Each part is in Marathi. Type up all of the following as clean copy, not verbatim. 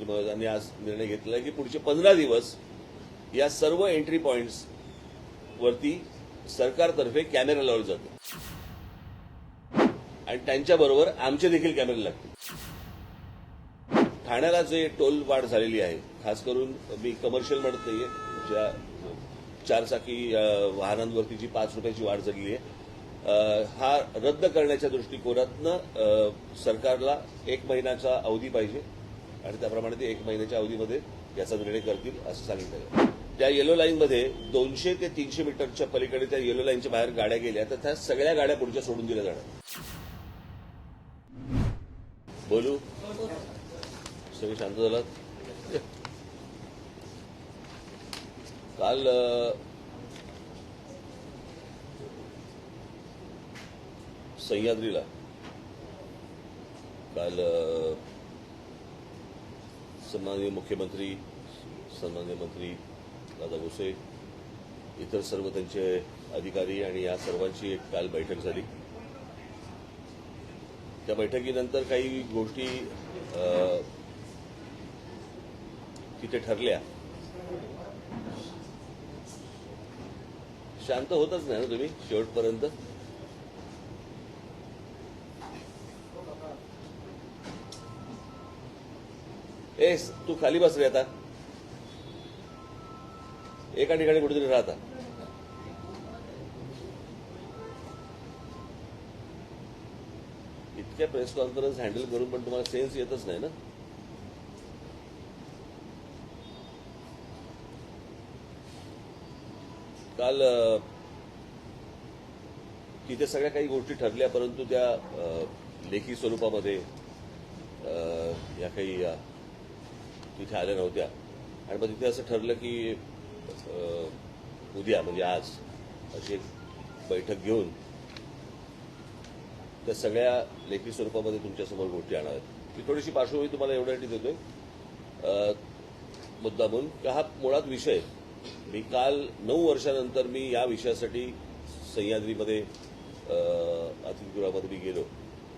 महोदयांनी आज निर्णय घेतला आहे की पुढचे 15 दिवस या सर्व एंट्री पॉइंट्स वरती सरकारतर्फे कॅमेरा लावले जाते आणि त्यांच्याबरोबर आमचे देखील कॅमेरे लागतील. ठाण्याला जे टोल वाढ झालेली आहे, खास करून मी कमर्शियल म्हणत नाहीये, ज्या चारचाकी वाहनांवरती जी 5 रुपयाची वाढ झालेली आहे, हा रद्द करण्याच्या दृष्टिकोनातनं सरकारला 1 महिन्याचा अवधी पाहिजे आणि त्याप्रमाणे ते 1 महिन्याच्या अवधीमध्ये याचा निर्णय करतील असं सांगितलं आहे. त्या येलो लाईनमध्ये 200 ते 300 मीटरच्या पलीकडे त्या येलो लाईनच्या बाहेर गाड्या गेल्या तर त्या सगळ्या गाड्या पुढच्या सोडून दिल्या जाणार. बोलू सगळे शांत झालात. काल सह्याद्रीला सन्माननीय मुख्यमंत्री, सन्माननीय मंत्री दादा भुसे, इतर सर्व त्यांचे अधिकारी आणि या सर्वांची एक काल बैठक झाली. त्या बैठकीनंतर काही गोष्टी तिथे ठरल्या. शांत होतच नाही ना तुम्ही शेवटपर्यंत. तू खाली बस रे, आता एका ठिकाणी कुठेतरी राहता. इतक्या प्रेस कॉन्फरन्स हँडल करून पण तुम्हाला सेन्स येतच नाही ना. काल तिथे सगळ्या काही गोष्टी ठरल्या, परंतु त्या लेखी स्वरूपामध्ये या काही तिथे आल्या नव्हत्या. आणि मग तिथे असं ठरलं की उद्या म्हणजे आज अशी एक बैठक घेऊन त्या सगळ्या लेखी स्वरूपामध्ये तुमच्यासमोर गोष्टी आणाव्यात. मी थोडीशी पार्श्वभूमी तुम्हाला एवढ्यासाठी देतोय मुद्दामून का हा मुळात विषय. मी काल 9 वर्षानंतर मी या विषयासाठी सह्याद्रीमध्ये अतिथीगृहामध्ये मी गेलो.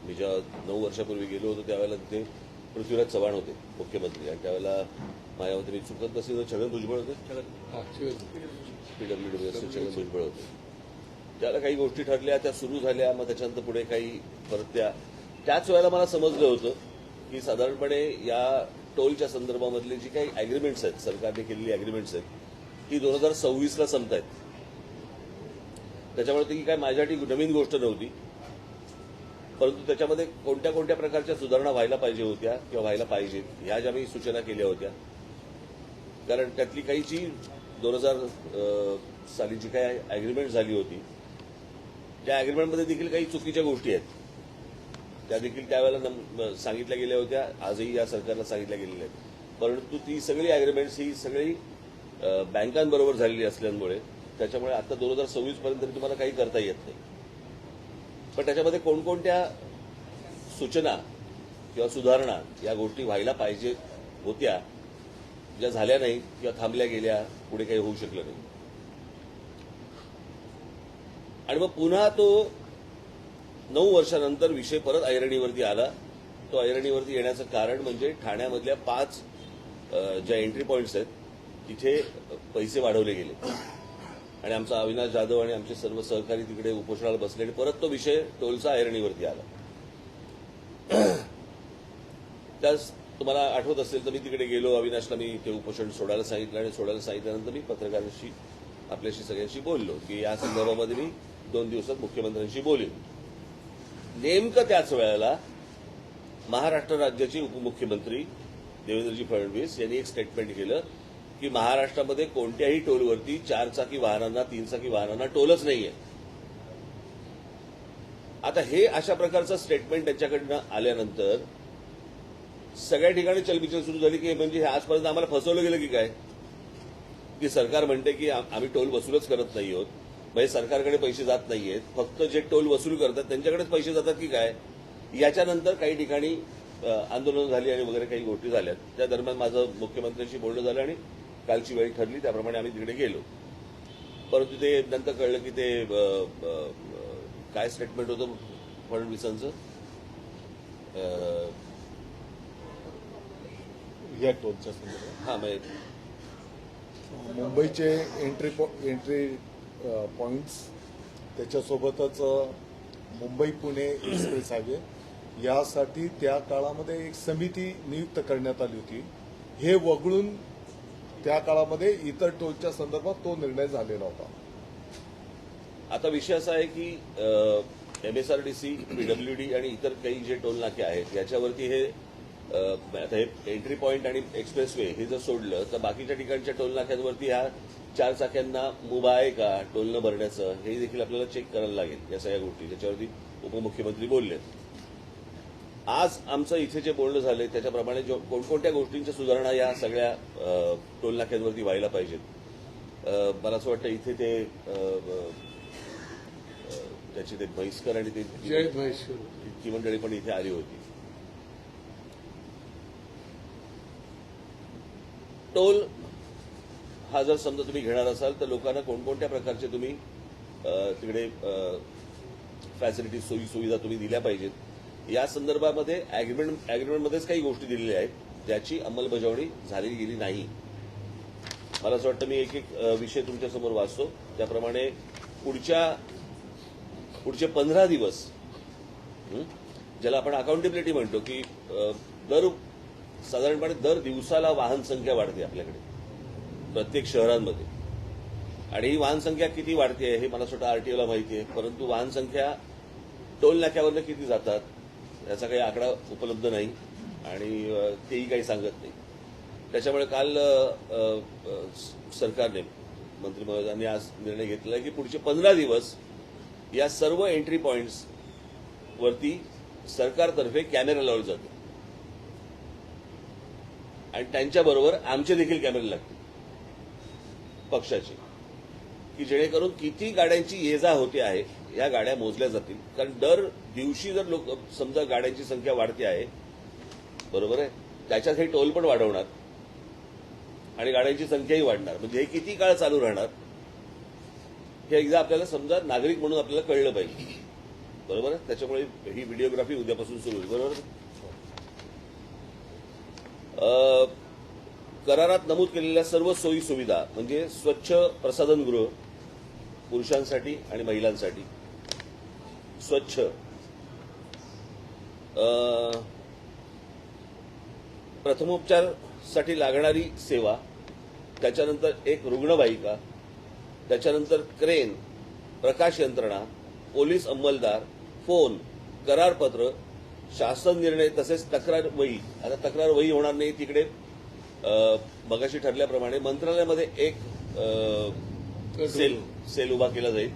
मी जेव्हा 9 वर्षापूर्वी गेलो होतो त्यावेळेला तिथे पृथ्वीराज चव्हाण होते मुख्यमंत्री, आणि त्यावेळेला माझ्यामध्ये मी चुकत नसेल छगन भुजबळ होते, पीडब्ल्यूडीचे छगन भुजबळ होते. त्याला काही गोष्टी ठरल्या, त्या सुरू झाल्या. मग त्याच्यानंतर पुढे काही परत त्याच वेळेला मला समजलं होतं की साधारणपणे या टोलच्या संदर्भामधली जी काही अॅग्रीमेंट्स आहेत, सरकारने केलेली अॅग्रीमेंट्स आहेत, ती 2026ला संपतायत. त्याच्यामुळे ती काय माझ्यासाठी नवीन गोष्ट नव्हती, परंतु त्याच्यामध्ये कोणत्या कोणत्या प्रकारच्या सुधारणा व्हायला पाहिजे होत्या किंवा व्हायला पाहिजेत ह्या ज्या मी सूचना केल्या होत्या. कारण त्यातली काही जी 2000 साली जी काही अॅग्रीमेंट झाली होती त्या अॅग्रीमेंटमध्ये देखील काही चुकीच्या गोष्टी आहेत, त्या देखील त्यावेळेला सांगितल्या गेल्या होत्या, आजही या सरकारला सांगितल्या गेलेल्या आहेत. परंतु ती सगळी अॅग्रीमेंट्स ही सगळी बँकांबरोबर झालेली असल्यामुळे त्याच्यामुळे आता 2026 पर्यंत तुम्हाला काही करता येत नाही. पण त्याच्यामध्ये कोणकोणत्या सूचना किंवा सुधारणा या गोष्टी व्हायला पाहिजे होत्या, ज्या झाल्या नाही किंवा थांबल्या गेल्या, पुढे काही होऊ शकलं नाही. आणि मग पुन्हा तो 9 वर्षानंतर विषय परत ऐरणीवरती आला. तो ऐरणीवरती येण्याचं कारण म्हणजे ठाण्यामधल्या 5 ज्या एंट्री पॉइंट्स आहेत तिथे पैसे वाढवले गेले आणि आमचा अविनाश जाधव आणि आमचे सर्व सहकारी तिकडे उपोषणाला बसले आणि परत तो विषय टोलचा ऐरणीवरती आला. त्यास तुम्हाला आठवत असेल तर मी तिकडे गेलो, अविनाशला मी ते उपोषण सोडायला सांगितलं आणि सोडायला सांगितल्यानंतर मी पत्रकारांशी आपल्याशी सगळ्यांशी बोललो की या संदर्भामध्ये मी 2 दिवसात मुख्यमंत्र्यांशी बोलेन. नेमकं त्याच वेळेला महाराष्ट्र राज्याचे उपमुख्यमंत्री देवेंद्रजी फडणवीस यांनी एक स्टेटमेंट केलं की महाराष्ट्रामध्ये कोणत्याही टोलवरती 4 वाहनांना 3 वाहनांना टोलच नाहीये. आता हे अशा प्रकारचं स्टेटमेंट त्यांच्याकडनं आल्यानंतर सगळ्या ठिकाणी चलबिचल सुरू झाली की म्हणजे आजपर्यंत आम्हाला फसवलं गेलं की काय, की सरकार म्हणते की आम्ही टोल वसूलच करत नाही आहोत, म्हणजे सरकारकडे पैसे जात नाहीयेत, फक्त जे टोल वसूल करतात त्यांच्याकडेच पैसे जातात की काय. याच्यानंतर काही ठिकाणी आंदोलनं झाली आणि वगैरे काही गोष्टी झाल्या. त्या दरम्यान माझं मुख्यमंत्र्यांशी बोलणं झालं आणि कालची वेळ ठरली त्याप्रमाणे आम्ही तिकडे गेलो. परंतु ते नंतर कळलं की ते काय स्टेटमेंट होतं फडणवीसांचं, या टोलच्या संदर्भात हां मुंबईचे एंट्री पॉइंट्स, त्याच्यासोबतच मुंबई पुणे एक्सप्रेस हायवे यासाठी त्या काळामध्ये एक समिती नियुक्त करण्यात आली होती. हे वगळून त्या काळामध्ये इतर टोलच्या संदर्भात तो निर्णय झालेला होता. आता विषय असा आहे की MSRDC, PWD आणि इतर काही जे टोल नाके आहेत याच्यावरती हे आता हे एंट्री पॉइंट आणि एक्सप्रेसवे हे जर सोडलं तर बाकीच्या ठिकाणच्या टोल नाक्यांवरती ह्या 4 चाक्यांना मुभा आहे का टोल न भरण्याचं हे देखील आपल्याला चेक करायला लागेल. या सगळ्या गोष्टी त्याच्यावरती उपमुख्यमंत्री बोलले. आज आमचं इथे जे बोलणं झालंय त्याच्याप्रमाणे कोणकोणत्या गोष्टींच्या सुधारणा या सगळ्या टोल नाक्यांवरती व्हायला पाहिजेत. मला असं वाटतं इथे ते त्याची ते म्हैसकर आणि ते इतकी मंडळी पण इथे आली होती. टोल हा जर समजा तुम्ही घेणार असाल तर लोकांना कोणकोणत्या प्रकारचे तुम्ही तिकडे फॅसिलिटीज, सोयी सुविधा तुम्ही दिल्या पाहिजेत या संदर्भामध्ये अॅग्रीमेंटमध्येच काही गोष्टी दिलेल्या आहेत ज्याची अंमलबजावणी झाली गेली नाही. मला असं वाटतं मी एक एक विषय तुमच्यासमोर वाचतो. त्याप्रमाणे पुढचे 15 दिवस ज्याला आपण अकाउंटेबिलिटी म्हणतो की साधारणपणे दर दिवसाला वाहन संख्या वाढते आपल्याकडे प्रत्येक शहरांमध्ये. आणि ही वाहन संख्या किती वाढते हे मला स्वतः आरटीओला माहिती आहे, परंतु वाहन संख्या टोल नाक्यावरनं किती जातात याचा काही आकडा उपलब्ध नाही आणि तेही काही सांगत नाही. त्याच्यामुळे काल सरकारने, मंत्री महोदयांनी आज निर्णय घेतला की पुढचे 15 दिवस या सर्व एंट्री पॉइंट्स वरती सरकारतर्फे कॅमेरा लावले जाते आणि त्यांच्याबरोबर आमचे देखील कॅमेरे लागतील पक्षाचे, की जेणेकरून किती गाड्यांची ये जा होते आहे या गाड्या मोजल्या जातील. कारण दर दिवशी जर समजा गाड्यांची संख्या वाढते आहे, बरोबर आहे, त्याच्यात हे टोल पण वाढवणार आणि गाड्यांची संख्याही वाढणार. म्हणजे हे किती काळ चालू राहणार हे एकदा आपल्याला समजा नागरिक म्हणून आपल्याला कळलं पाहिजे, बरोबर आहे. त्याच्यामुळे ही व्हिडिओग्राफी उद्यापासून सुरू होईल, बरोबर. करारात नमूद केलेल्या सर्व सोयी सुविधा म्हणजे स्वच्छ प्रसाधनगृह पुरुषांसाठी आणि महिलांसाठी, स्वच्छ प्रथमोपचारासाठी लागणारी सेवा, त्याच्यानंतर एक रुग्णवाहिका, त्याच्यानंतर क्रेन, प्रकाश यंत्रणा, पोलीस अंमलदार, फोन, करारपत्र, शासन निर्णय तसेच तक्रार वही. आता तक्रार वही होणार नाही तिकडे. मगाशी ठरल्याप्रमाणे मंत्रालयामध्ये एक सेल उभा केला जाईल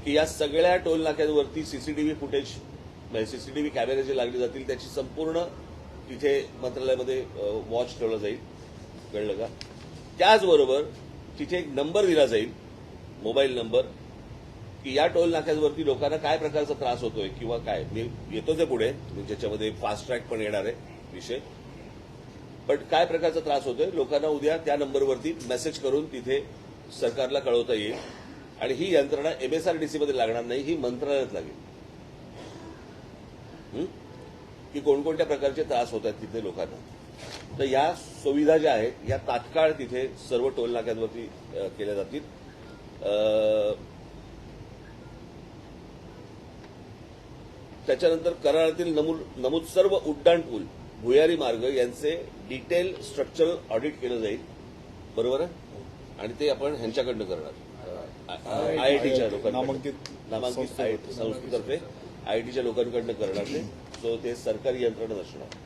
की या सगळ्या टोल नाक्यांवरती सीसीटीव्ही फुटेज, सीसीटीव्ही कॅमेरे जे लागले जातील त्याची संपूर्ण तिथे मंत्रालयामध्ये वॉच ठेवला जाईल, कळलं का. त्याचबरोबर तिथे एक नंबर दिला जाईल, मोबाईल नंबर, की या टोल नाक्यांवरती लोकांना काय प्रकारचा त्रास होतोय किंवा काय. मी येतो ते पुढे, ज्याच्यामध्ये फास्ट ट्रॅक पण येणार आहे विषय, पण काय प्रकारचा त्रास होतोय लोकांना उद्या त्या नंबरवरती मेसेज करून तिथे सरकारला कळवता येईल. आणि ही यंत्रणा MSRDC मध्ये लागणार नाही, ही मंत्रालयात लागेल की कोणकोणत्या प्रकारचे त्रास होत आहेत तिथे लोकांना. तर या सुविधा ज्या आहेत या तात्काळ तिथे सर्व टोल नाक्यांवरती केल्या जातील. त्याच्यानंतर करारातील नमूद सर्व उड्डाण पूल, भुयारी मार्ग यांचे डिटेल स्ट्रक्चरल ऑडिट केलं जाईल, बरोबर आहे. आणि ते आपण ह्यांच्याकडनं करणार, IITच्या लोकांना, नामांकित संस्थेतर्फे IITच्या लोकांकडनं करणार ते. सो ते सरकारी यंत्रणा असणार.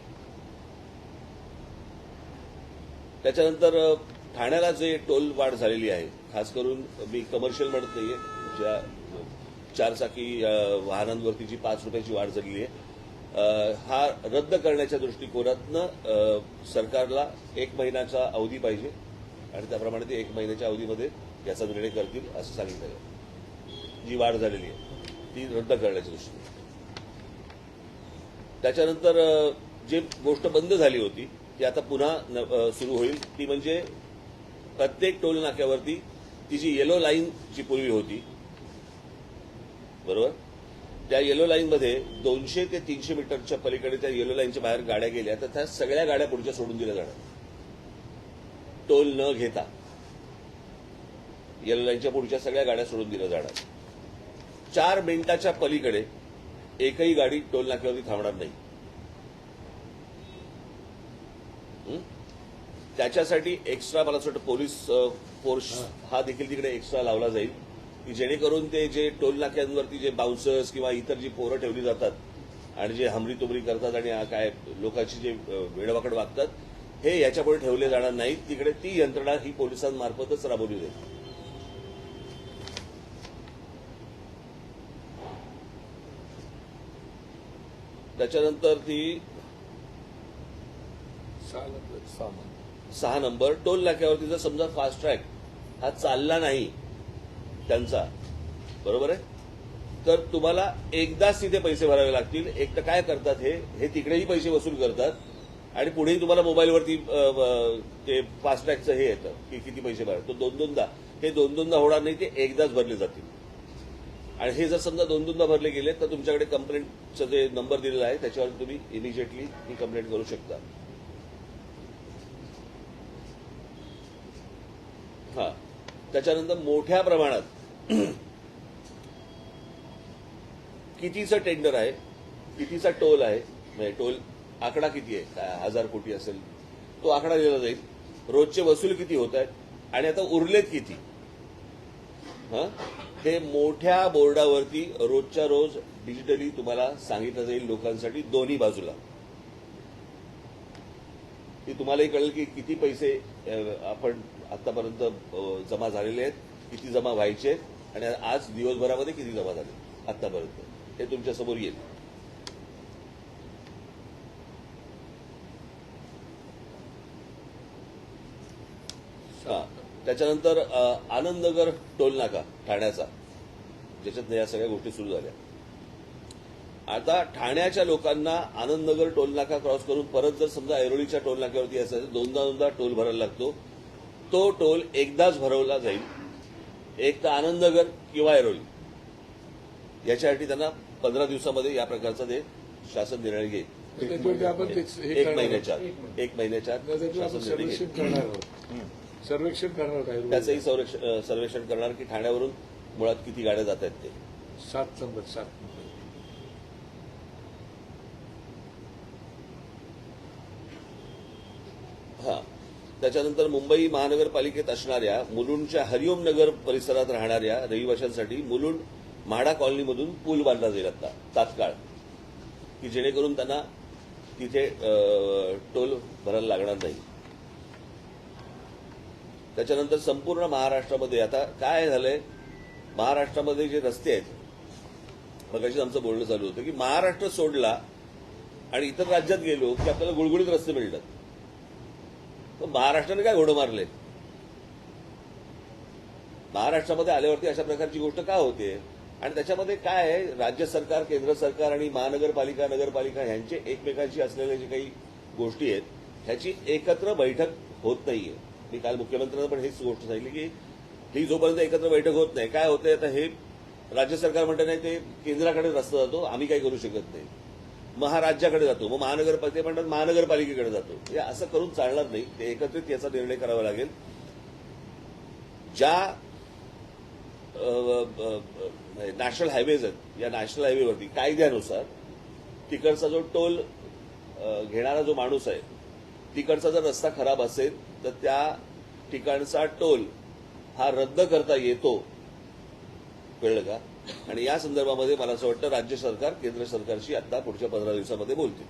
त्याच्यानंतर ठाण्याला जे टोल वाढ झालेली आहे, खास करून मी कमर्शियल म्हणत नाहीये, ज्या 4 चाकी वाहनांवरती जी 5 रुपयाची वाढ झालेली आहे, हा रद्द करण्याच्या दृष्टिकोनातनं सरकारला 1 महिन्याचा अवधी पाहिजे आणि त्याप्रमाणे ते 1 महिन्याच्या अवधीमध्ये याचा निर्णय करतील असं सांगितलं आहे. जी वाढ झालेली आहे ती रद्द करण्याच्या दृष्टीने. त्याच्यानंतर जी गोष्ट बंद झाली होती ती आता पुन्हा सुरू होईल, ती म्हणजे प्रत्येक टोल नाक्यावरती ती जी येलो लाईन जी पूर्वी होती, बरोबर, त्या येलो लाईनमध्ये 200 ते 300 मीटरच्या पलीकडे त्या येलो लाईनच्या बाहेर गाड्या गेल्या तर त्या सगळ्या गाड्या पुढच्या सोडून दिल्या जाणार, टोल न घेता. येलो लाईनच्या पुढच्या सगळ्या गाड्या सोडून दिल्या जाणार. 4 मिनिटाच्या पलीकडे एकही गाडी टोल नाक्यावरती थांबणार नाही. त्याच्यासाठी एक्स्ट्रा मला असं वाटतं पोलीस फोर्स हा देखील तिकडे एक्स्ट्रा लावला जाईल की जेणेकरून ते जे टोल नाक्यांवरती जे बाउन्सर्स किंवा इतर जी पोरं ठेवली जातात आणि जे हमरी तुमरी करतात आणि काय लोकांची जे वेडवाकड वागतात हे याच्यापुढे ठेवले जाणार नाहीत. तिकडे ती यंत्रणा ही पोलिसांमार्फतच राबवली जाईल. त्याच्यानंतर ती 6 नंबर टोल नाक्यावरती जर समजा फास्ट ट्रॅक हा चालला नाही त्यांचा, बरोबर आहे, तर तुम्हाला एकदाच तिथे पैसे भरावे लागतील. एक तर काय करतात हे तिकडेही पैसे वसूल करतात आणि पुढेही तुम्हाला मोबाईलवरती ते फास्ट ट्रॅकचं हे येतं की किती पैसे भरा. तो दोन-दोनदा होणार नाही, ते एकदाच भरले जातील. आणि हे जर समजा दोन-दोनदा भरले गेले तर तुमच्याकडे कंप्लेंटचा जे नंबर दिलेला आहे त्याच्यावर तुम्ही इमिजिएटली ही कंप्लेंट करू शकता. हा, त्याच्यानंतर मोठ्या प्रमाणात कितीचं टेंडर आहे, कितीचा टोल आहे, म्हणजे टोल आकडा किती आहे, काय 1000 कोटी असेल तो आकडा दिला जाईल. रोजचे वसूल किती होत आहेत आणि आता उरलेत किती, हे मोठ्या बोर्डावरती रोजच्या रोज डिजिटली तुम्हाला सांगितलं जाईल लोकांसाठी दोन्ही बाजूला. की तुम्हालाही कळेल की किती पैसे आपण आतापर्यंत जमा झालेले आहेत, किती जमा व्हायचे आहेत आणि आज दिवसभरामध्ये किती जमा झाले आतापर्यंत, हे तुमच्यासमोर येईल. त्याच्यानंतर आनंदनगर टोल नाका ठाण्याचा, ज्याच्यात या सगळ्या गोष्टी सुरू झाल्या. आता ठाण्याच्या लोकांना आनंदनगर टोल नाका क्रॉस करून परत जर समजा ऐरोलीच्या टोल नाक्यावरती असायचं, दोनदा टोल भरायला लागतो. तो टोल एकदाच भरवला जाईल, एक तर आनंदनगर किंवा ऐरोली. याच्यासाठी त्यांना 15 दिवसामध्ये या प्रकारचा ते शासन निर्णय घेईल. एक महिन्याच्या शासन निर्णय घेईल. सर्वेक्षण करणार काय, त्याचंही सर्वेक्षण करणार की ठाण्यावरून मुळात किती गाड्या जात आहेत ते. 7 नंबर. हा, त्याच्यानंतर मुंबई महानगरपालिकेत असणाऱ्या मुलुंडच्या हरिओम नगर परिसरात राहणाऱ्या रहिवाशांसाठी मुलुंड म्हाडा कॉलनीमधून पूल बांधला जाईल आता तात्काळ, की जेणेकरून त्यांना तिथे टोल भरायला लागणार नाही. त्याच्यानंतर संपूर्ण महाराष्ट्रामध्ये आता काय झालंय, महाराष्ट्रामध्ये जे रस्ते आहेत, मगाशीच आमचं बोलणं चालू होतं की महाराष्ट्र सोडला आणि इतर राज्यात गेलो की आपल्याला गुळगुळीत रस्ते मिळतात. तर महाराष्ट्राने काय घोडं मारले, महाराष्ट्रामध्ये आल्यावरती अशा प्रकारची गोष्ट का होते. आणि त्याच्यामध्ये काय आहे, राज्य सरकार, केंद्र सरकार आणि महानगरपालिका, नगरपालिका ह्यांचे एकमेकांशी असलेल्या जे काही गोष्टी आहेत ह्याची एकत्र बैठक होत नाहीये. मी काल मुख्यमंत्र्यांना पण हेच गोष्ट सांगितली की ही जोपर्यंत एकत्र बैठक होत नाही, काय होतंय आता, हे राज्य सरकार म्हणतं नाही ते केंद्राकडे रस्ता जातो, आम्ही काही करू शकत नाही, मग हा राज्याकडे जातो, मग महानगरपालिका म्हणतात महानगरपालिकेकडे जातो. हे असं करून चालणार नाही. ते एकत्रित याचा निर्णय करावा लागेल. ज्या नॅशनल हायवेज आहेत, या नॅशनल हायवेवरती कायद्यानुसार तिकडचा जो टोल घेणारा जो माणूस आहे, तिकडचा जर रस्ता खराब असेल तर त्या ठिकाणचा टोल हा रद्द करता येतो, कळलं का. आणि या संदर्भामध्ये मला असं वाटतं राज्य सरकार केंद्र सरकारशी आता पुढच्या 15 दिवसामध्ये बोलतील.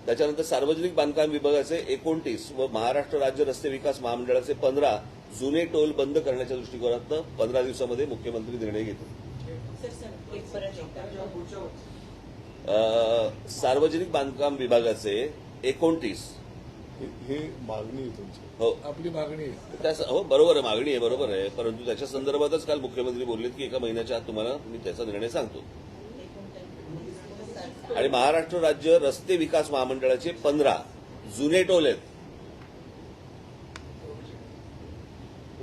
त्याच्यानंतर सार्वजनिक बांधकाम विभागाचे 29 व महाराष्ट्र राज्य रस्ते विकास महामंडळाचे 15 जुने टोल बंद करण्याच्या दृष्टिकोनातून 15 दिवसामध्ये मुख्यमंत्री निर्णय घेतील. सार्वजनिक बांधकाम विभागाचे 29 हे मागणी आहे तुमची. हो, आपली मागणी आहे. हो बरोबर आहे, मागणी आहे, बरोबर आहे. परंतु त्याच्या संदर्भातच काल मुख्यमंत्री बोललेत की 1 महिन्याच्या आत तुम्हाला मी त्याचा निर्णय सांगतो. आणि महाराष्ट्र राज्य रस्ते विकास महामंडळाचे 15 जुने टोल आहेत.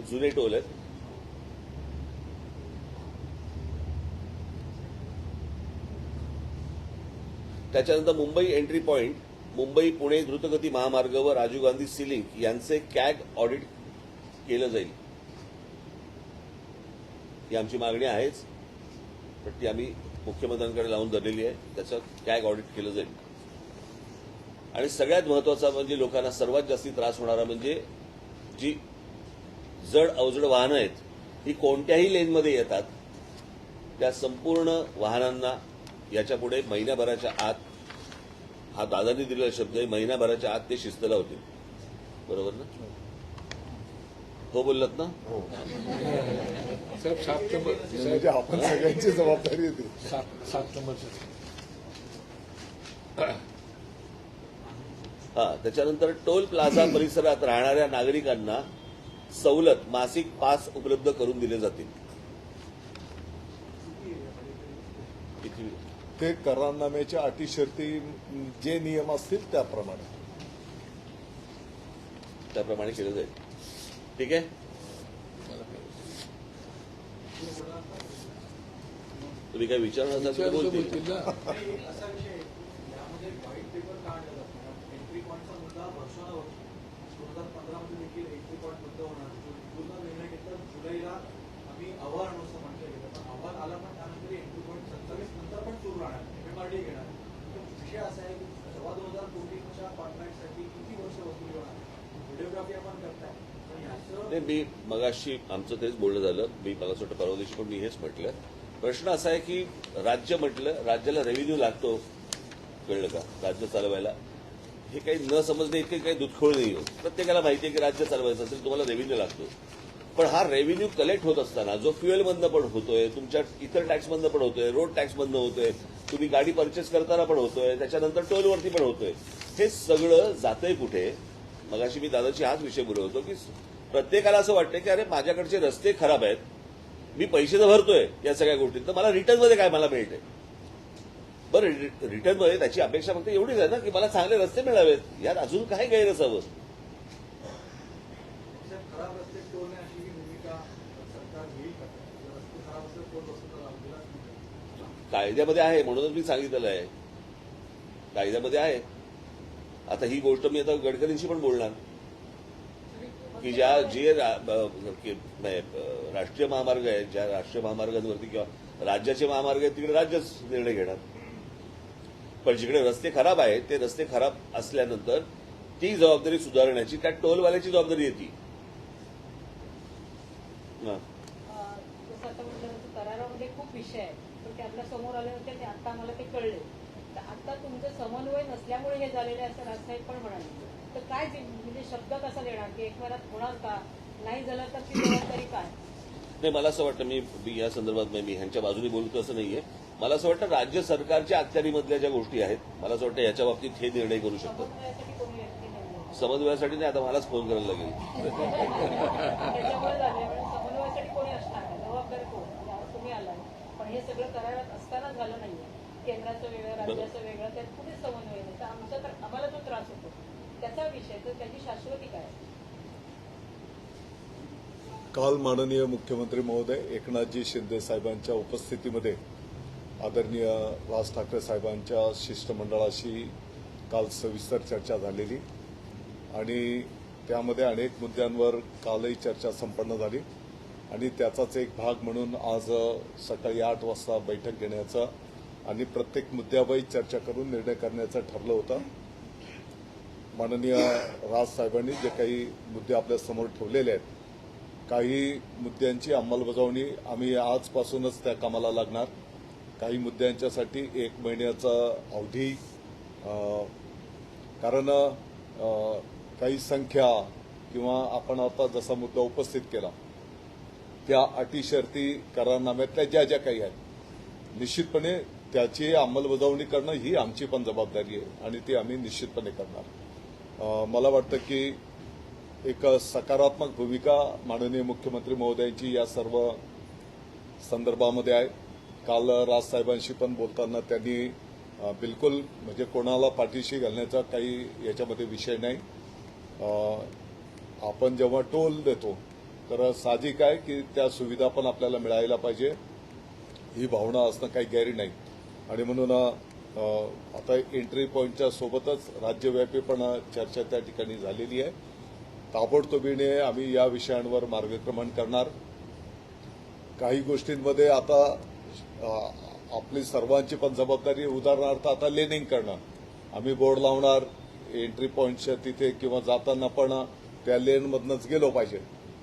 जुने टोल आहेत. त्याच्यानंतर मुंबई एंट्री पॉइंट, मुंबई पुणे द्रुतगती महामार्ग व राजीव गांधी सी लिंक यांचे कॅग ऑडिट केलं जाईल. ही आमची मागणी आहेच, पण ती आम्ही मुख्यमंत्र्यांकडे लावून धरलेली आहे. त्याचं कॅग ऑडिट केलं जाईल. आणि सगळ्यात महत्वाचा म्हणजे लोकांना सर्वात जास्ती त्रास होणारा म्हणजे जी जड अवजड वाहनं आहेत ही कोणत्याही लेनमध्ये येतात, त्या संपूर्ण वाहनांना याच्यापुढे महिन्याभराच्या आत, हा दादांनी दिलेला शब्द आहे, महिन्याभराच्या आत ते शिस्त लावतील. बरोबर ना? हो बोललात ना? हो साहेब 7 नंबर म्हणजे आपण सगळ्यांची जबाबदारी येते. 7 नंबरचं हा, त्याच्यानंतर टोल प्लाझा परिसरात राहणाऱ्या नागरिकांना सवलत मासिक पास उपलब्ध करून दिले जातील. किती? ते करारनाम्याच्या अटी शर्ती जे नियम असतील त्याप्रमाणे केलं जाईल. ठीक आहे. तुम्ही काय विचारणार असाल तर बोलतील. बोलतील ना. असा विषय यामध्ये व्हाईट पेपर का आणला जातो? एंट्री पॉईंटचा मुद्दा वर्षानुवर्ष 2015 मध्ये देखील एंट्री पॉईंट बंद होणार. पूर्ण निर्णय घेतला जुलैला आम्ही अहवाल आणू असं म्हटलं गेलं, पण अहवाल आला पण त्यानंतर एंट्री पॉईंट 27 नंतर पण सुरू राहणार, MMRD घेणार. तर विषय असा आहे की 2,500 कोटींच्या कॉन्ट्रॅक्टसाठी किती वर्ष वसुली होणार? व्हिडिओग्राफी आपण करताय, पण याचं नाही, मी मगाशी आमचं तेच बोलणं झालं. मी मला असं वाटतं परवा दिवशी पण मी हेच म्हटलं. प्रश्न असा आहे की राज्य म्हटलं, राज्याला रेव्हेन्यू लागतो, कळलं का? राज्य चालवायला हे काही न समजणे इतके काही दुधखोळ नाही होत. प्रत्येकाला माहिती आहे की राज्य चालवायचं असेल तुम्हाला रेव्हेन्यू लागतो. पण हा रेव्हेन्यू कलेक्ट होत असताना जो फ्युएलमधनं पण होतोय, तुमच्या इतर टॅक्समधनं पण होतोय, रोड टॅक्समधनं होतोय, तुम्ही गाडी परचेस करताना पण होतोय, त्याच्यानंतर टोलवरती पण होतोय, हे सगळं जातंय कुठे? मगाशी मी दादाची हाच विषय बोलत होतो की प्रत्येकाला असं वाटतं की अरे माझ्याकडचे रस्ते खराब आहेत, मी पैसे तर भरतोय या सगळ्या गोष्टीत, तर मला रिटर्नमध्ये काय मला मिळतंय? बरं, रिटर्नमध्ये त्याची अपेक्षा फक्त एवढीच आहे ना की मला चांगले रस्ते मिळावेत. यात अजून काय गैरसावं? खराब रस्ते टोलणे अशी भूमिका सरकार घेईल का? रस्ते खराब असेल टोल बसवता लागेल. कायद्यामध्ये आहे, म्हणूनच मी सांगितलेलं आहे, कायद्यामध्ये आहे. आता ही गोष्ट मी आता गडकरींशी पण बोलणार की जे राष्ट्रीय महामार्ग आहेत, ज्या राष्ट्रीय महामार्गांवरती किंवा राज्याचे महामार्ग आहेत तिकडे राज्यच निर्णय घेणार. पण जिकडे रस्ते खराब आहेत ते रस्ते खराब असल्यानंतर ती जबाबदारी सुधारण्याची त्या टोलवाल्याची जबाबदारी येते. जसं आता म्हटलं करारामध्ये खूप विषय आहेत, पण ते आपल्या समोर आले होते ते आता आम्हाला ते कळले. तर आता तुमचं समन्वय नसल्यामुळे हे झालेले असं राजसाहेब पण म्हणाले. तर काय म्हणजे शब्द कसा देणार की एक महिन्यात होणार का? नाही झालं तर ती जबाबदारी काय? नाही, मला असं वाटतं, मी या संदर्भात मी ह्यांच्या बाजूने बोलतो असं नाहीये. मला असं वाटतं राज्य सरकारच्या अखत्यारीमधल्या ज्या गोष्टी आहेत, मला असं वाटतं याच्या बाबतीत हे निर्णय करू शकतात. समन्वयासाठी कोणी व्यक्ती नाही. समन्वयासाठी नाही, आता मलाच फोन करायला लागेल. त्याच्यामुळे झाले समन्वयासाठी कोणी असणार नाही. जबाबदारी कोण? आज तुम्ही आलाय, पण हे सगळं करारात असताना झालं नाहीये. केंद्राचं वेगळं, राज्याचं वेगळं, त्यात कुठेच समन्वय नाही. तर आमचा तर आम्हाला जो त्रास होतो त्याचा विषय, तर त्याची शाश्वती काय? काल माननीय मुख्यमंत्री महोदय एकनाथजी शिंदे साहेबांच्या उपस्थितीमध्ये आदरणीय राज ठाकरे साहेबांच्या शिष्टमंडळाशी काल सविस्तर चर्चा झालेली आणि त्यामध्ये अनेक मुद्द्यांवर कालही चर्चा संपन्न झाली आणि त्याचाच एक भाग म्हणून आज सकाळी 8 वाजता बैठक घेण्याचा आणि प्रत्येक मुद्द्यावर चर्चा करून निर्णय करण्याचं ठरलं होतं. माननीय राज साहेबांनी जे काही मुद्दे आपल्या समोर ठेवलेले आहेत, काही मुद्द्यांची अंमलबजावणी आम्ही आजपासूनच त्या कामाला लागणार. काही मुद्द्यांच्यासाठी 1 महिन्याचा अवधी, कारण काही संख्या किंवा आपण आता जसा मुद्दा उपस्थित केला त्या अटी शर्ती करारनाम्यातल्या ज्या ज्या काही आहेत, निश्चितपणे त्याची अंमलबजावणी करणं ही आमची पण जबाबदारी आहे आणि ती आम्ही निश्चितपणे करणार. मला वाटतं की एक सकारात्मक भूमिका माननीय मुख्यमंत्री महोदयांची या सर्व संदर्भामध्ये आहे. काल राजसाहेबांशी पण बोलताना त्यांनी बिलकुल म्हणजे कोणाला पाठीशी घालण्याचा काही याच्यामध्ये विषय नाही. आपण जेव्हा टोल देतो तर साहजिक आहे की त्या सुविधा पण आपल्याला मिळायला पाहिजे, ही भावना असणं काही गैर नाही. आणि म्हणून आता एंट्री पॉईंटच्या सोबतच राज्यव्यापी पण चर्चा त्या ठिकाणी झालेली आहे. ताबडतोबीने आम्ही या विषयांवर मार्गक्रमण करणार. काही गोष्टींमध्ये आता आपली सर्वांची पण जबाबदारी, उदाहरणार्थ आता लेनिंग करणं, आम्ही बोर्ड लावणार एंट्री पॉईंटच्या तिथे किंवा जाताना पण त्या लेनमधनंच गेलो पाहिजे.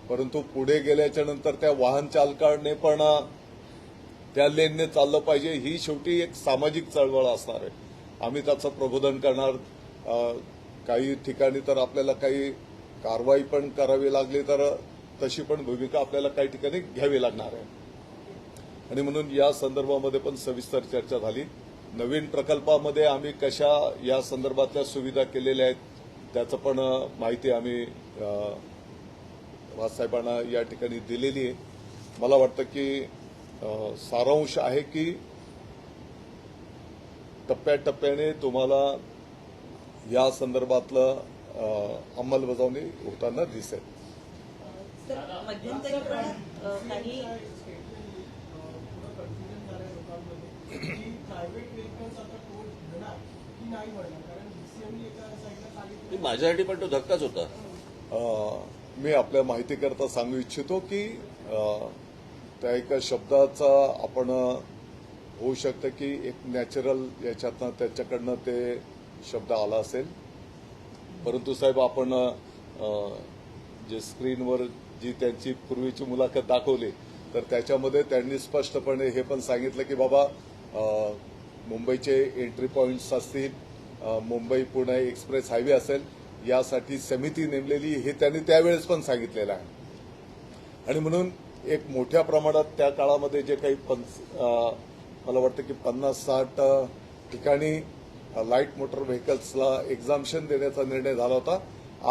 परंतु पुढे गेल्याच्या नंतर त्या वाहन चालकाने पण त्या लेनने चाललं पाहिजे. ही शेवटी एक सामाजिक चळवळ असणार आहे. आम्ही त्याचं प्रबोधन करणार. काही ठिकाणी तर आपल्याला काही कारवाई पण करावी लागली तर तशी पण भूमिका आपल्याला काही ठिकाणी घ्यावी लागणार आहे. आणि म्हणून या संदर्भामध्ये पण सविस्तर चर्चा झाली. नवीन प्रकल्पामध्ये आम्ही कशा या संदर्भातल्या सुविधा केलेल्या आहेत त्याचं पण माहिती आम्ही राजसाहेबांना या ठिकाणी दिलेली आहे. मला वाटतं की सारांश आहे की टप्प्याटप्प्याने तुम्हाला या संदर्भातलं अंमलबजावणी होताना दिसेल. तर मध्यंतरी पण काही प्रायव्हेट व्हेकल्स आता टोल घेणार की नाही म्हणणार, कारण बीसीएमनी एका साईडला सांगितलं. माझ्यासाठी पण तो धक्काच होता. मी आपल्या माहितीकरता सांगू इच्छितो की त्या एका शब्दाचा आपण होऊ शकतं की एक नॅचरल याच्यातनं त्याच्याकडनं ते शब्द आला असेल. परंतु साहेब आपण जे स्क्रीनवर जी त्यांची पूर्वीची मुलाखत दाखवली तर त्याच्यामध्ये त्यांनी स्पष्टपणे हे पण सांगितलं की बाबा मुंबईचे एंट्री पॉईंट्स असतील, मुंबई पुणे एक्सप्रेस हायवे असेल, यासाठी समिती नेमलेली हे त्यांनी त्यावेळेस पण सांगितलेलं आहे. आणि म्हणून एक मोठ्या प्रमाणात त्या काळामध्ये जे काही मला वाटतं की 50-60 ठिकाणी लाईट मोटर व्हेकल्सला एक्झाम्शन देण्याचा निर्णय झाला होता.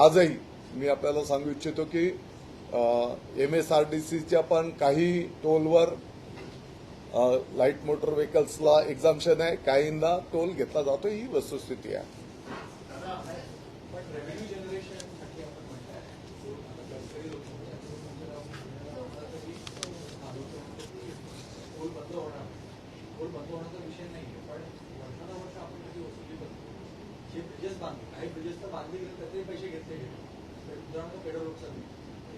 आजही मी आपल्याला सांगू इच्छितो की MSRDCच्या पण काही टोलवर लाईट मोटर व्हेकल्सला एक्झाम्शन आहे, काहींना टोल घेतला जातो, ही वस्तुस्थिती आहे. पण रेव्हेन्यू जनरेशनसाठी आपण म्हणताय लष्करी टोल बंद होणार, टोल बंद होण्याचा विषय नाहीये, पण वर्षानुवर्ष आपण त्याची वसुली करतो. जे ब्रिजेस बांधले, काही ब्रिजेस तर बांधले गेले त्याचे पैसे घेतले गेले, उदाहरणार्थ पेडर रोडसाठी.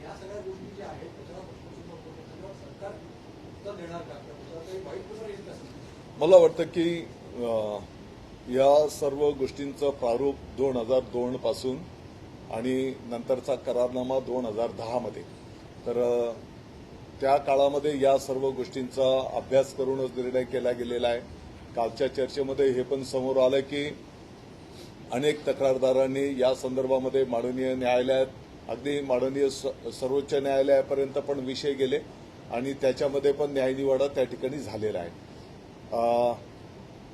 या सगळ्या गोष्टी ज्या आहेत त्याच्यावर प्रश्न सुद्धा होतो, त्याच्यावर सरकार उत्तर देणार का, त्याचा काही वाईट पेपर येईल का? मला वाटतं की या सर्व गोष्टींचं प्रारूप 2002 पासून आणि नंतरचा करारनामा 2010 मध्ये, तर त्या काळामध्ये या सर्व गोष्टींचा अभ्यास करूनच निर्णय केला गेलेला आहे. कालच्या चर्चेमध्ये हे पण समोर आलं की अनेक तक्रारदारांनी या संदर्भामध्ये माननीय न्यायालयात, अगदी माननीय सर्वोच्च न्यायालयापर्यंत पण विषय गेले आणि त्याच्यामध्ये पण न्यायनिवाडा त्या ठिकाणी झालेला आहे.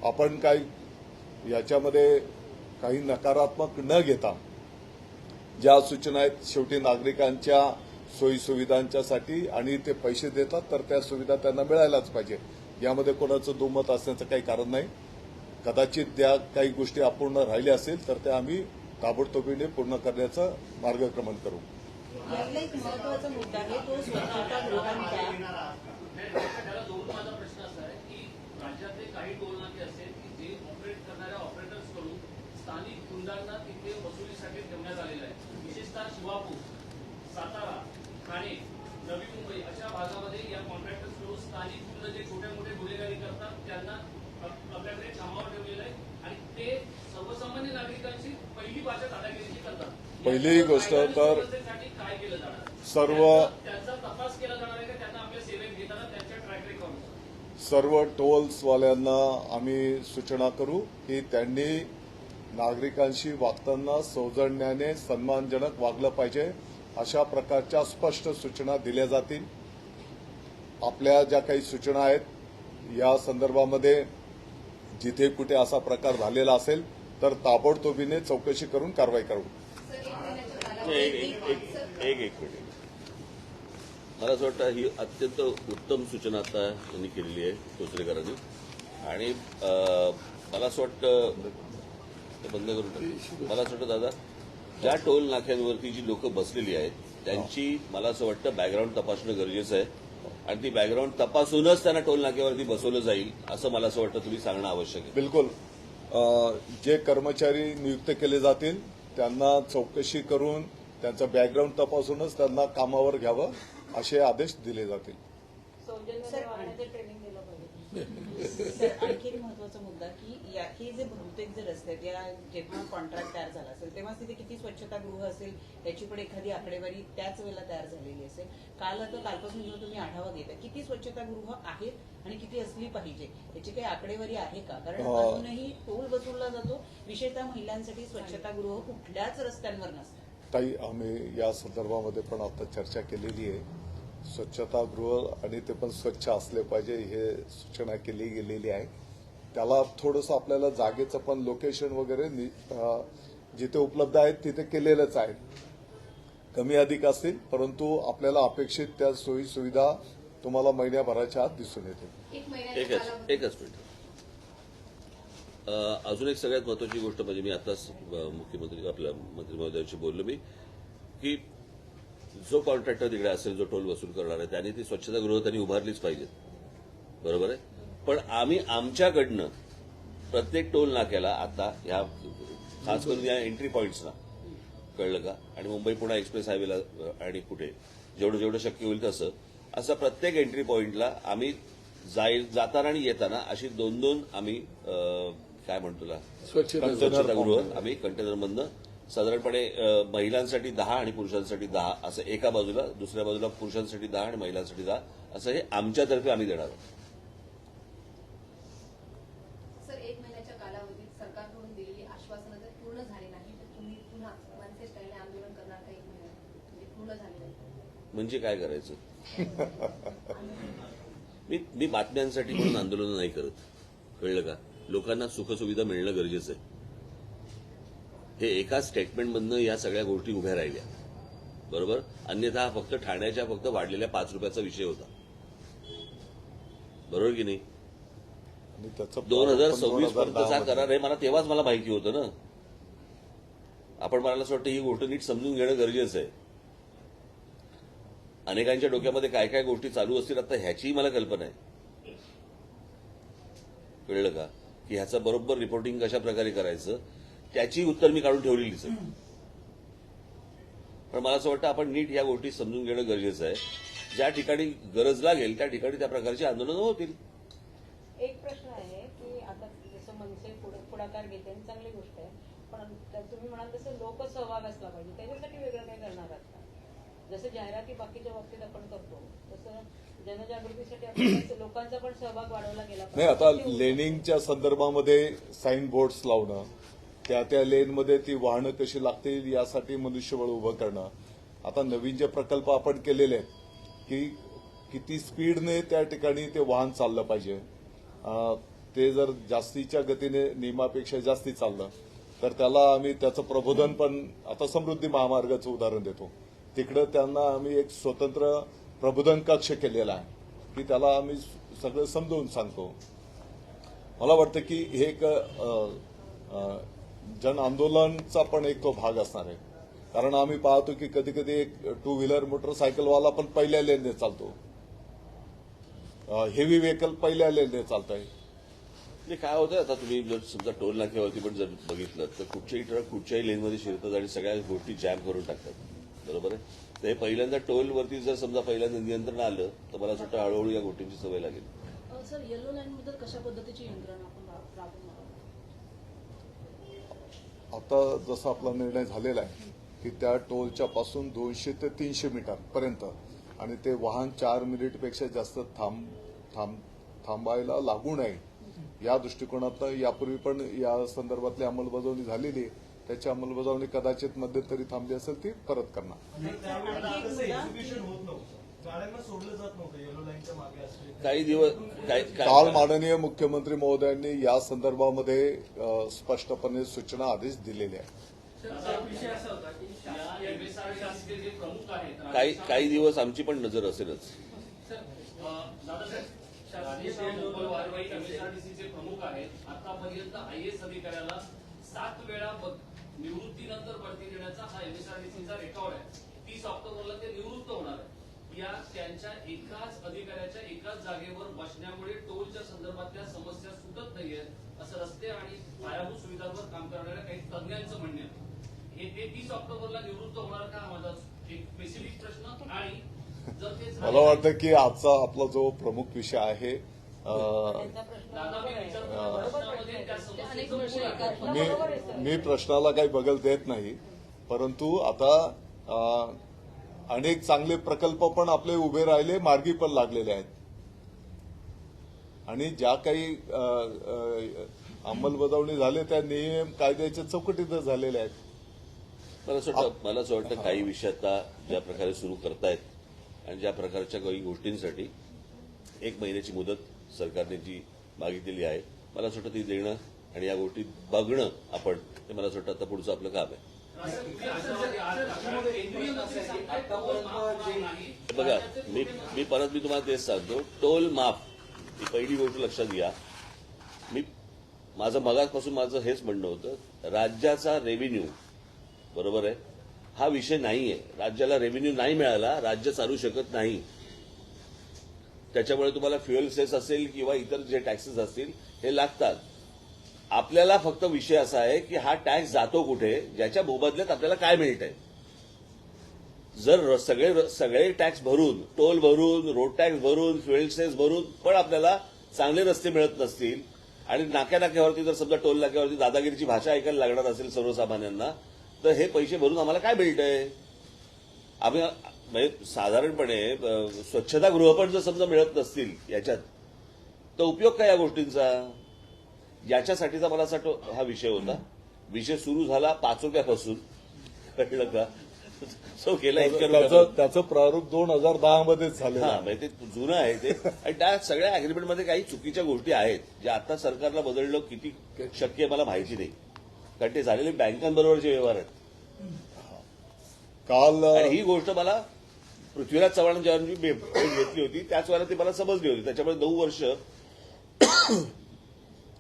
आपण काही याच्यामध्ये काही नकारात्मक न घेता ज्या सूचना आहेत शेवटी नागरिकांच्या सोयीसुविधांच्यासाठी आणि ते पैसे देतात तर त्या सुविधा त्यांना मिळायलाच पाहिजे. यामध्ये कोणाचं दुमत असण्याचं काही कारण नाही. कदाचित त्या काही गोष्टी अपूर्ण राहिल्या असेल तर त्या आम्ही ताबडतोबीने पूर्ण करण्याचं मार्गक्रमण करू. यातला एक महत्वाचा मुद्दा आहे तो स्वच्छता गृहांचा. त्याला जोडून माझा प्रश्न असा आहे की राज्यातले काही टोल नाके असेल की जे ऑपरेट करणाऱ्या ऑपरेटर्सकडून स्थानिक गुंडांना तिथे वसुलीसाठी ठेवण्यात आलेलं आहे. विशेषतः शिवापूर, सातारा, ठाणे, नवी मुंबई अशा भागामध्ये या कॉन्ट्रॅक्टर्सकडून स्थानिक गुंड जे छोटे मोठे गुन्हेगारी करतात त्यांना आपल्याकडे कामावर ठेवलेलं आहे आणि ते सर्वसामान्य नागरिकांची पहिली भाषा दादागिरीची करतात. पहिली गोष्ट तर काय केलं जाणार, सर्व त्यांचा तपास केला जाणार आहे का त्यांना आपल्या सेवेत घेताना त्यांच्या ट्रॅक रेकॉर्ड? सर्व टोल्सवाल्यांना आम्ही सूचना करू की त्यांनी नागरिकांशी वागताना सौजन्याने सन्मानजनक वागलं पाहिजे. अशा प्रकारच्या स्पष्ट सूचना दिल्या जातील. आपल्या ज्या काही सूचना आहेत या संदर्भामध्ये जिथे कुठे असा प्रकार झालेला असेल तर ताबडतोबीने चौकशी करून कारवाई करू. एक मिनिट. मला असं वाटतं ही अत्यंत उत्तम सूचना आता त्यांनी केलेली आहे कोचरेकरांनी. आणि मला असं वाटतं ते बंद करून टाकू. मला असं वाटतं दादा ज्या टोल नाक्यांवरती जी लोक बसलेली आहेत त्यांची मला असं वाटतं बॅकग्राऊंड तपासणं गरजेचं आहे आणि ती बॅकग्राऊंड तपासूनच त्यांना टोल नाक्यावरती बसवलं जाईल असं मला असं वाटतं तुम्ही सांगणं आवश्यक आहे. बिलकुल. जे कर्मचारी नियुक्त केले जातील त्यांना चौकशी करून त्यांचं बॅकग्राऊंड तपासूनच त्यांना कामावर घ्यावं असे आदेश दिले जातील. सौजन्याने वाहनाचं ट्रेनिंग दिलं पाहिजे. सर, आणखी एक महत्वाचा मुद्दा की हे जे बहुतेक जे रस्ते आहेत या जेव्हा कॉन्ट्रॅक्ट तयार झाला असेल तेव्हा तिथे किती स्वच्छतागृह असेल याची पण एखादी आकडेवारी त्याच वेळेला तयार झालेली असेल. कालपासून जेव्हा तुम्ही आढावा घेता किती स्वच्छतागृह आहेत आणि किती असली पाहिजे याची काही आकडेवारी आहे का? कारण अजूनही टोल वसूलला जातो, विशेषतः महिलांसाठी स्वच्छतागृह कुठल्याच रस्त्यांवर नसतात. ताई, आम्ही या संदर्भामध्ये पण आता चर्चा केलेली आहे. स्वच्छतागृह आणि ते पण स्वच्छ असले पाहिजे हे सूचना केली गेलेली आहे. त्याला थोडंसं आपल्याला जागेचं पण लोकेशन वगैरे जिथे उपलब्ध आहेत तिथे केलेलंच आहे. कमी अधिक असतील परंतु आपल्याला अपेक्षित त्या सोयी सुविधा तुम्हाला महिन्याभराच्या आत दिसून येतील. एकच मिनिट. अजून एक सगळ्यात महत्वाची गोष्ट म्हणजे मी आताच मुख्यमंत्री आपल्या मंत्री महोदयांशी बोललो मी की जो कॉन्ट्रॅक्टर तिकडे असेल जो टोल वसूल करणार आहे त्यांनी ती स्वच्छतागृह त्यांनी उभारलीच पाहिजेत. बरोबर आहे. पण आम्ही आमच्याकडनं प्रत्येक टोल नाक्याला आता ह्या खास करून या एंट्री पॉईंट्सना कळलं का आणि मुंबई पुणे एक्सप्रेस हायवेला आणि कुठे जेवढं जेवढं शक्य होईल तसं असं प्रत्येक एंट्री पॉईंटला आम्ही जाताना आणि येताना अशी दोन आम्ही काय म्हणतो स्वच्छतागृह आम्ही कंटेनरमधनं साधारणपणे महिलांसाठी 10 आणि पुरुषांसाठी 10 असं एका बाजूला, दुसऱ्या बाजूला पुरुषांसाठी 10 आणि महिलांसाठी 10 असं हे आमच्यातर्फे आम्ही देणार आहोत. सर, 1 महिन्याच्या कालावधीत सरकारकडून दिलेली आश्वासनं जर पूर्ण झाली नाही तर तुम्ही पुन्हा मनसे स्टाईलने आंदोलन करणार का? 1 महिन्यात म्हणजे पूर्ण झाले नाही म्हणजे काय करायचं? मी बातम्यांसाठी म्हणून आंदोलन नाही करत. कळलं का? लोकांना सुखसुविधा मिळणं गरजेचं आहे. हे एका स्टेटमेंटमधनं या सगळ्या गोष्टी उभ्या राहिल्या. बरोबर. अन्यथा फक्त ठाण्याच्या फक्त वाढलेल्या 5 रुपयाचा विषय होता. बरोबर की नाही? 2026 पर्यंतचा करार आहे. मला तेव्हाच मला माहिती होतं ना. मला असं वाटतं ही गोष्ट नीट समजून घेणं गरजेचं आहे. अनेकांच्या डोक्यामध्ये काय काय गोष्टी चालू असतील आता ह्याचीही मला कल्पना आहे. कळलं का? की ह्याचं बरोबर रिपोर्टिंग कशा प्रकारे करायचं त्याची उत्तर मी काढून ठेवलेलीच आहे. पण मला असं वाटतं आपण नीट या गोष्टी समजून घेणं गरजेचं आहे. ज्या ठिकाणी गरज लागेल त्या ठिकाणी त्या प्रकारची आंदोलनं होतील. एक प्रश्न आहे की आता जसं मनसे पुढाकार घेते आणि चांगली गोष्ट आहे, पण तुम्ही म्हणाल तसं लोकसहभाग असला पाहिजे. त्याच्यासाठी वेगळं काय करणार आहात का? जसं जाहिराती बाकीच्या बाबतीत आपण करतो तसं जनजागृतीसाठी आपण लोकांचा पण सहभाग वाढवला गेला पाहिजे. नाही, आता लेनिंगच्या संदर्भामध्ये साईन बोर्ड्स लावणं, त्या लेनमध्ये ती वाहनं कशी लागतील यासाठी मनुष्यबळ उभं करणं. आता नवीन जे प्रकल्प आपण केलेले आहेत की किती स्पीडने त्या ठिकाणी ते वाहन चाललं पाहिजे. ते जर जास्तीच्या गतीने नियमापेक्षा जास्ती चाललं तर त्याला आम्ही त्याचं प्रबोधन पण आता समृद्धी महामार्गाचं उदाहरण देतो. तिकडं त्यांना आम्ही एक स्वतंत्र प्रबोधन कक्ष केलेला आहे की त्याला आम्ही सगळं समजावून सांगतो. मला वाटतं की हे एक जन आंदोलनचा पण एक तो भाग असणार आहे. कारण आम्ही पाहतो की कधी कधी एक 2 व्हीलर मोटरसायकलवाला पण पहिल्या लेनने चालतो, हेवी व्हेकल पहिल्या लेनने चालत आहे. म्हणजे काय होतं आता तुम्ही जर समजा टोल नाक्यावरती पण जर बघितलं तर कुठच्याही ट्रक कुठच्याही लेनमध्ये शिरतात आणि सगळ्या गोष्टी जॅम करून टाकतात. बरोबर आहे. तर हे पहिल्यांदा टोलवरती जर समजा पहिल्यांदा नियंत्रण आलं तर मला असं वाटतं हळूहळू या गोष्टींची सवय लागेल. सर, येलो लाईनबद्दल कशा पद्धतीची यंत्रणा आपण राबवणार? आता जसा आपला निर्णय झालेला आहे की त्या टोलच्या पासून 200 ते 300 मीटर पर्यंत आणि ते वाहन 4 मिनिटपेक्षा जास्त थांबायला लागू नये या दृष्टिकोनातनं यापूर्वी पण या संदर्भातली अंमलबजावणी झालेली आहे. त्याची अंमलबजावणी कदाचित मध्यंतरी थांबली असेल ती परत करणार. काही दिवस काल माननीय मुख्यमंत्री महोदयांनी या संदर्भामध्ये स्पष्टपणे सूचना आदेश दिलेले आहेत. काही दिवस आमची पण नजर असेलच. एमएसआरडीसीचे प्रमुख आहेत. आतापर्यंत आयएएस अधिकाऱ्याला 7 वेळा निवृत्तीनंतर बढती देण्याचा हा एमएसआरडीसीचा रेकॉर्ड आहे. ती 30 ऑक्टोबरला ते निवृत्त होणार आहे. या त्यांच्या एकाच अधिकाऱ्याच्या एकाच जागेवर बसण्यामुळे टोलच्या संदर्भातल्या समस्या सुटत नाहीयेत असं रस्ते आणि पायाभूत सुविधांवर काम करणाऱ्या काही तज्ञांचं म्हणणं आहे. हे ते 30 ऑक्टोबरला निवृत्त होणार का, हा माझा एक स्पेसिफिक प्रश्न. आणि जर ते मला वाटतं की आजचा आपला जो प्रमुख विषय आहे त्यांचा प्रश्न दादा मी बरोबर आहे. विचारतो प्रश्नामध्ये त्या अनेक समस्येचं वर्ष मूळ आहे. एकाच बरोबर आहे, सर. मी प्रश्नाला काही बगल देत नाही, परंतु आता अनेक चांगले प्रकल्प पण आपले उभे राहिले, मार्गी पण लागलेले आहेत. आणि ज्या काही अंमलबजावणी झाले त्या नियम कायद्याच्या चौकटीतच झालेल्या आहेत. मला असं वाटतं काही विषय आता ज्या प्रकारे सुरू करतायत आणि ज्या प्रकारच्या काही गोष्टींसाठी 1 महिन्याची मुदत सरकारने जी मागितलेली आहे, मला असं वाटतं ती देणं आणि या गोष्टी बघणं आपण, ते मला असं वाटतं आता पुढचं आपलं काम आहे. केंद्रीय मंत्री सांगतायत टोल माफ होणार नाही. बघा, मी तुम्हाला तेच सांगतो, टोल माफ ही पहिली गोष्ट लक्षात घ्या. मगाचपासून माझं हेच म्हणणं होतं, राज्याचा रेव्हेन्यू बरोबर आहे, हा विषय नाहीये. राज्याला रेव्हेन्यू नाही मिळाला, राज्य चालू शकत नाही. त्याच्यामुळे तुम्हाला फ्युएल सेस असेल किंवा इतर जे टॅक्सेस असतील हे लागतात. आपल्याला फक्त विषय असा आहे की हा टॅक्स जातो कुठे, ज्याच्या मोबदल्यात आपल्याला काय मिळतंय. जर सगळे टॅक्स भरून, टोल भरून, रोड टॅक्स भरून, फ्युएल सेस भरून पण आपल्याला चांगले रस्ते मिळत नसतील आणि नाक्यावरती जर समजा टोल नाक्यावरती दादागिरीची भाषा ऐकायला लागणार असेल सर्वसामान्यांना, तर हे पैसे भरून आम्हाला काय मिळतंय. आम्ही म्हणजे साधारणपणे स्वच्छतागृह पण जर समजा मिळत नसतील याच्यात, तर उपयोग काय या गोष्टींचा. याच्यासाठीचा मला असं वाटतं हा विषय होता. विषय सुरू झाला 5 रुपयापासून, कळलं का. सो केला त्याचं प्रारूप 2010 मध्येच झालं. हा, म्हणजे ते जुनं आहे ते. आणि त्या सगळ्या अग्रीमेंटमध्ये काही चुकीच्या गोष्टी आहेत ज्या आता सरकारला बदलणं किती शक्य आहे मला माहिती नाही, कारण ते झालेले बँकांबरोबरचे व्यवहार आहेत. काल आणि ही गोष्ट मला पृथ्वीराज चव्हाण जेव्हा मी भेट घेतली होती त्याच वेळेला ती मला समजली होती. त्याच्यामुळे 9 वर्ष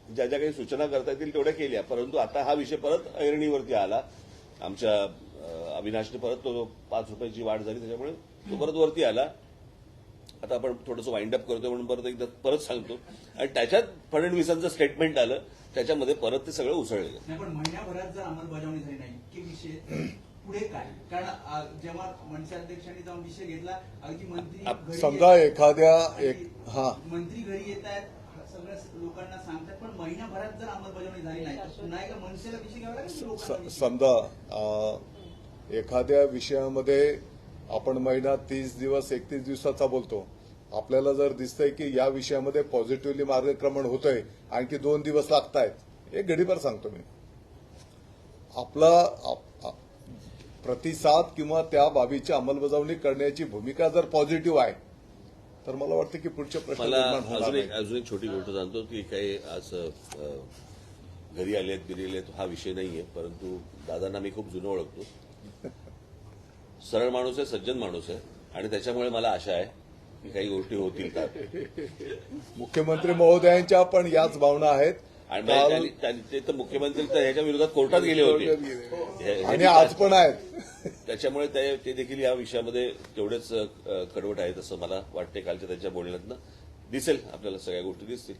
ज्या ज्या काही सूचना करता येतील तेवढ्या केल्या, परंतु आता हा विषय परत ऐरणीवरती आला. आमच्या अविनाशने परत तो 5 रुपयाची वाढ झाली, त्याच्यामुळे तो परत वरती आला. आता आपण थोडंसं वाइंड अप करतोय म्हणून एकदा परत सांगतो. आणि त्याच्यात फडणवीसांचं स्टेटमेंट आलं, त्याच्यामध्ये परत ते सगळं उसळलं. नाही, पण महिन्याभरात जर अंमलबजावणी झाली नाही की विषय पुढे काय. कारण जेव्हा मनसे अध्यक्षांनी जाऊन विषय घेतला, अगदी मंत्री घरी समजा येतात, मंत्री घरी येत आहेत, सगळ्या लोकांना सांगतात, पण महिन्याभरात जर अंमलबजावणी झाली नाही तर पुन्हा एकदा मनसेला विषय घ्यावा लागेल. समजा एखाद्या विषयामध्ये आपण महिना 30 दिवस 31 दिवसाचा बोलतो, आपल्याला जर दिसतंय की या विषयामध्ये पॉझिटिव्हली मार्गक्रमण होतंय, आणखी 2 दिवस लागतायत, एक घडीभर सांगतो मी, आपला प्रतिसाद किंवा त्या बाबीची अंमलबजावणी करण्याची भूमिका जर पॉझिटिव्ह आहे तर मला वाटतं की पुढच्या प्रश्न मला निर्माण होणार नाही. अजून एक छोटी गोष्ट सांगतो की काही आज घरी आलेत बिरी आलेत हा विषय नाहीये, परंतु दादांना मी खूप जुनं ओळखतो. सरळ माणूस आहे, सज्जन माणूस आहे, आणि त्याच्यामुळे मला आशा आहे की काही गोष्टी होतील का. मुख्यमंत्री महोदयांच्या पण याच भावना आहेत. आणि ते तर मुख्यमंत्री तर ह्याच्या विरोधात कोर्टात गेले होते आणि आज पण आहेत. त्याच्यामुळे ते देखील या विषयामध्ये तेवढेच कडवट आहेत असं मला वाटते. कालच्या त्यांच्या बोलण्यातनं दिसेल, आपल्याला सगळ्या गोष्टी दिसतील.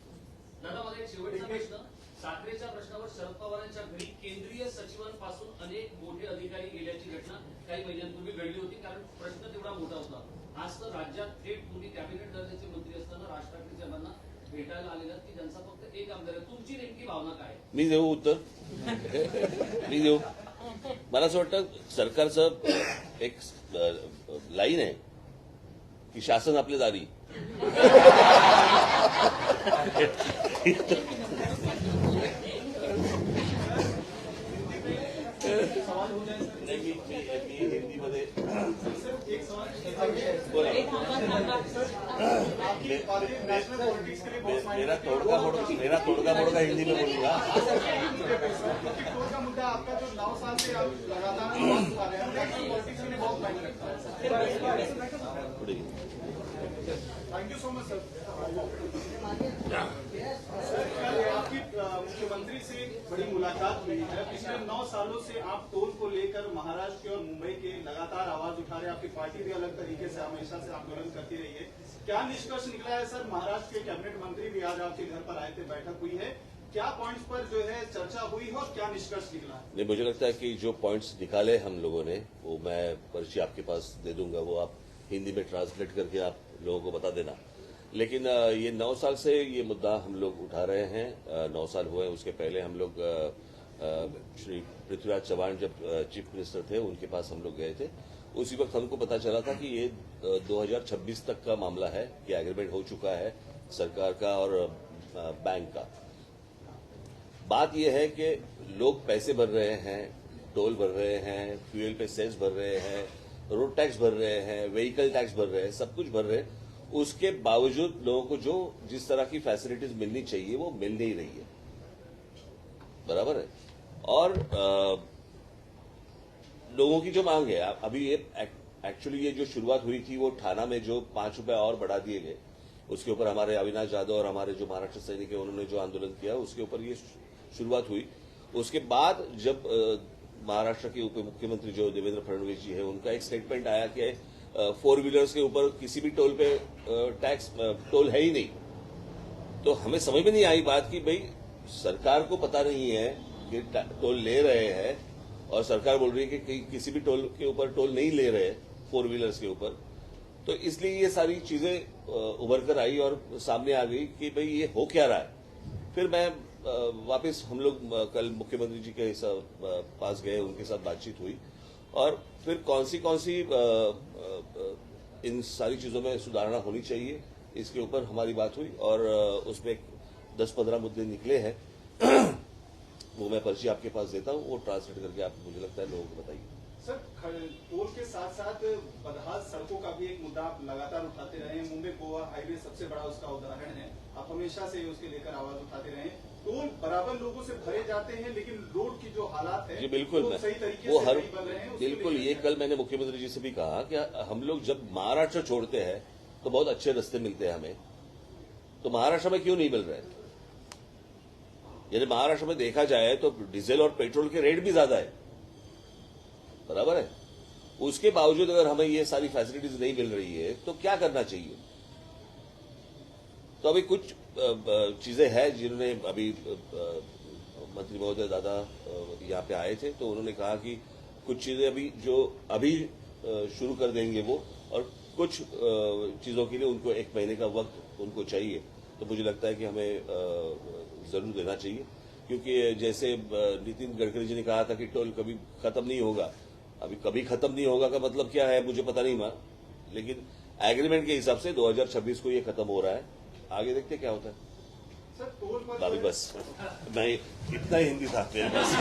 दादा, मला एक शेवटचा प्रश्न. साखरेच्या प्रश्नावर शरद पवारांच्या घरी केंद्रीय सचिवांपासून अनेक मोठे अधिकारी गेल्याची घटना काही महिन्यांपूर्वी घडली होती, कारण प्रश्न तेवढा मोठा होता. आज तर राज्यात थेट तुम्ही कॅबिनेट दर्जाचे मंत्री असताना राज ठाकरे साहेबांना भेटायला आलेला की ज्यांचा फक्त एक आमदार आहे. तुमची नेमकी भावना काय. मी देऊ उत्तर, मी देऊ. मला असं वाटतं सरकारचं एक लाईन आहे की शासन आपल्या दारी. मी हिंदीमध्ये बोला. मेरा तोड़गा मोड़गा हिंदी में बोलूंगा. का मुद्दा आपका जो 9 साल से लगातार thank you so much sir. आपकी मुख्यमंत्री से बड़ी मुलाकात हुई है। पिछले 9 सालों से आप टोल को लेकर महाराष्ट्र और मुंबई के लगातार आवाज उठा रहे हैं। आपकी पार्टी भी अलग तरीके से हमेशा से आंदोलन करती रही है। क्या निष्कर्ष निकला है सर? महाराष्ट्र के कैबिनेट मंत्री भी आज आपके घर पर आए थे, बैठक हुई है, क्या पॉइंट्स पर जो है चर्चा हुई है और क्या निष्कर्ष निकला है? नहीं, मुझे लगता है कि जो पॉइंट्स निकाले हम लोगों ने वो मैं पर्ची आपके पास दे दूंगा, वो आप हिंदी में ट्रांसलेट करके आप लोगों को बता देना। लेकिन ये 9 साल से ये मुद्दा हम लोग उठा रहे हैं। 9 साल हुए, उसके पहले हम लोग श्री पृथ्वीराज चौहान जब चीफ मिनिस्टर थे उनके पास हम लोग गए थे। उसी वक्त हमको पता चला था कि ये 2026 तक का मामला है कि एग्रीमेंट हो चुका है सरकार का और बैंक का। बात यह है कि लोग पैसे भर रहे हैं, टोल भर रहे हैं, फ्यूल पे सेस भर रहे हैं, रोड टैक्स भर रहे हैं, व्हीकल टैक्स भर रहे हैं, सब कुछ भर रहे हैं। उसके बावजूद लोगों को जो जिस तरह की फैसिलिटीज मिलनी चाहिए वो मिल नहीं रही है, बराबर है। और लोगों की जो मांग है, अभी ये एक्चुअली ये जो शुरुआत हुई थी वो थाना में जो 5 रुपए और बढ़ा दिए गए, उसके ऊपर हमारे अविनाश यादव और हमारे जो महाराष्ट्र सैनिक है उन्होंने जो आंदोलन किया उसके ऊपर ये शुरुआत हुई। उसके बाद जब महाराष्ट्र के उप मुख्यमंत्री जो देवेंद्र फडणवीस जी है उनका एक स्टेटमेंट आया कि 4 व्हीलर्स के ऊपर किसी भी टोल पे टोल है ही नहीं। तो हमें समझ में नहीं आई बात कि भाई सरकार को पता नहीं है कि टोल ले रहे हैं और सरकार बोल रही है कि किसी भी टोल के ऊपर टोल नहीं ले रहे 4 व्हीलर्स के ऊपर। तो इसलिए ये सारी चीजें उभर कर आई और सामने आ गई कि भाई ये हो क्या रहा है। फिर मैं वापस हम लोग कल मुख्यमंत्री जी के पास गए, उनके साथ बातचीत हुई और फिर कौन सी इन सारी चीजों में सुधारणा होनी चाहिए इसके ऊपर हमारी बात हुई और उसमें 10-15 मुद्दे निकले हैं। वो मैं पर्ची आपके पास देता हूँ, वो ट्रांसलेट करके आप मुझे लगता है लोगों को बताइए। सर, टोल के साथ साथ बदहाल सड़कों का भी एक मुद्दा आप लगातार उठाते रहे हैं। मुंबई गोवा हाईवे सबसे बड़ा उसका उदाहरण है। आप हमेशा से उसके लेकर आवाज उठाते रहे। टोल बराबर लोगों से भरे जाते हैं लेकिन रोड की जो हालात है जी बिल्कुल, वो सही तरीके से नहीं बन रहे हैं। बिल्कुल, ये कल मैंने मुख्यमंत्री जी से भी कहा कि हम लोग जब महाराष्ट्र छोड़ते हैं तो बहुत अच्छे रास्ते मिलते हैं हमें, तो महाराष्ट्र में क्यों नहीं मिल रहे? यदि महाराष्ट्र में देखा जाए तो डीजल और पेट्रोल के रेट भी ज्यादा है, बराबर है। उसके बावजूद अगर हमें ये सारी फैसिलिटीज नहीं मिल रही है तो क्या करना चाहिए? तो अभी कुछ चीजें हैं जिन्होंने अभी मंत्री महोदय दादा यहाँ पे आए थे तो उन्होंने कहा कि कुछ चीजें अभी शुरू कर देंगे वो, और कुछ चीजों के लिए उनको 1 महीने का वक्त उनको चाहिए। तो मुझे लगता है कि हमें जरूर देना चाहिए, क्योंकि जैसे नितिन गडकरी जी ने कहा था कि टोल कभी खत्म नहीं होगा। अभी कभी खत्म नहीं होगा का मतलब क्या है मुझे पता नहीं, लेकिन एग्रीमेंट के हिसाब से 2026 को ये खत्म हो रहा है। आगे देखते क्या होता है। सर, टोल पर अभी बस मैं इतना ही हिंदी था मेरे पास।